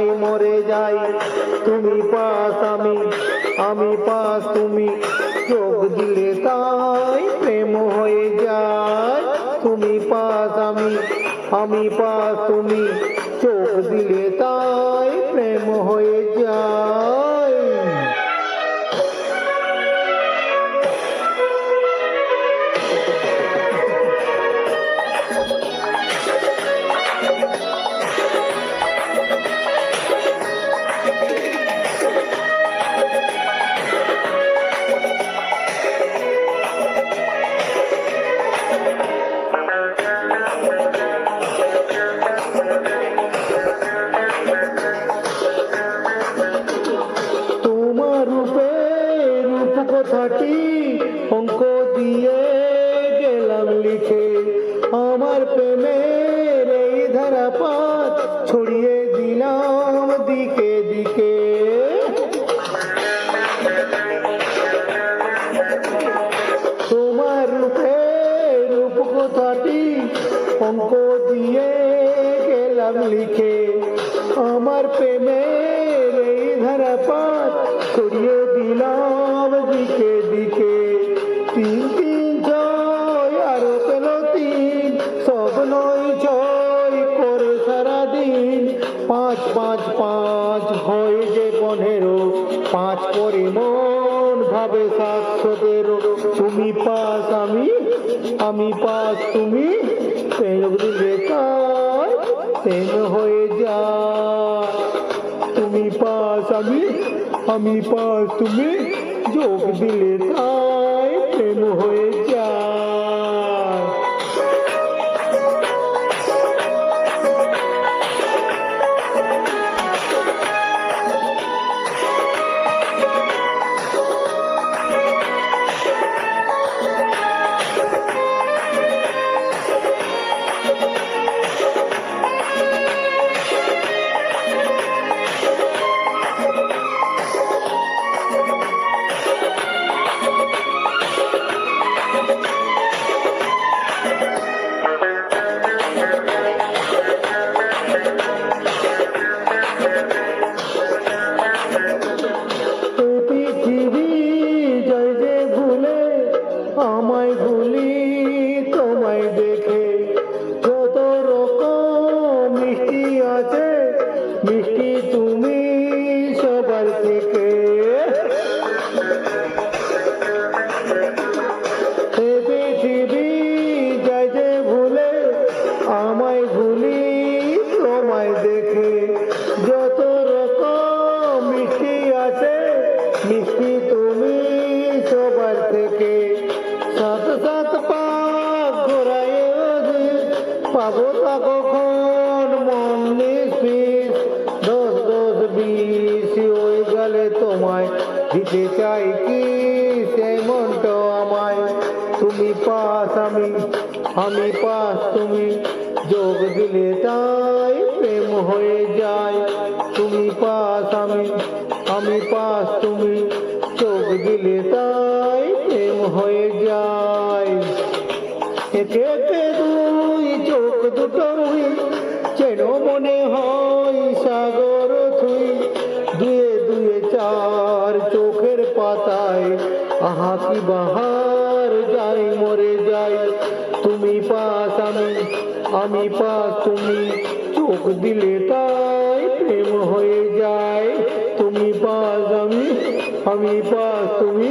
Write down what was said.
যাই মরে যাই, তুমি পাস আমি পাস তুমি, চোখ দিলে তাই প্রেম হয়ে যায়। তুমি পাস আমি পাস তুমি, চোখ দিলে তাই প্রেম হয়ে যায়। কথাটি অঙ্ক দিয়ে গেলাম লিখে, আমার প্রেমের এই ধারাপাত ছড়িয়ে দিলাম দিকে দিকে। তোমার রূপ কথাটি অঙ্ক দিয়ে গেলাম লিখে, আমার প্রেমের এই ধারাপাত ছড়িয়ে দিলাম দিকে দিকে। তিন তিন ছয় আরো পেল তিন, সব নয় ছয় করে সারাদিন, পাঁচ পাঁচ পাঁচ হয় যে 15, পাঁচ পরে মন ভাবে 717। তুমি পাস আমি পাস তুমি, প্রেম দিলে তাই প্রেম হয়ে যায়। তুমি পাস আমি পাস তুমি, যোগ দিলে তাই প্রেম হয়ে যায়। আমায় ভুলি তোমায় দেখে, যত রকম মিষ্টি আছে মিষ্টি তুমি সবার থেকে। পৃথিবী যায় যে ভুলে, আমায় ভুলি তোমায় দেখে, যত রকম মিষ্টি আছে মিষ্টি তুমি সবার থেকে। সাত সাত পাক ঘোরায় পাবো তা কখন মন নিষ্পিস, 10 10 20 ওই গেলে তোমায় দিতে চাই কি সেই মনটা আমায়। তুমি পাস আমি পাস তুমি, যোগ দিলে তাই প্রেম হয়ে যায়। তুমি পাস আমি পাস তুমি, চোখ দিলে তাই প্রেম হয়ে যায়। একে একে দুই চোখ দুটো রুই, যেন মনে হয় সাগর থুই। দুয়ে দুয়ে চার চোখের পাতায়, আহা কি বাহার যাই মরে যাই। তুমি পাস আমি পাস তুমি, চোখ দিলে তাই প্রেম হয়ে যায়। তুমি পাস আমি পাস তুমি,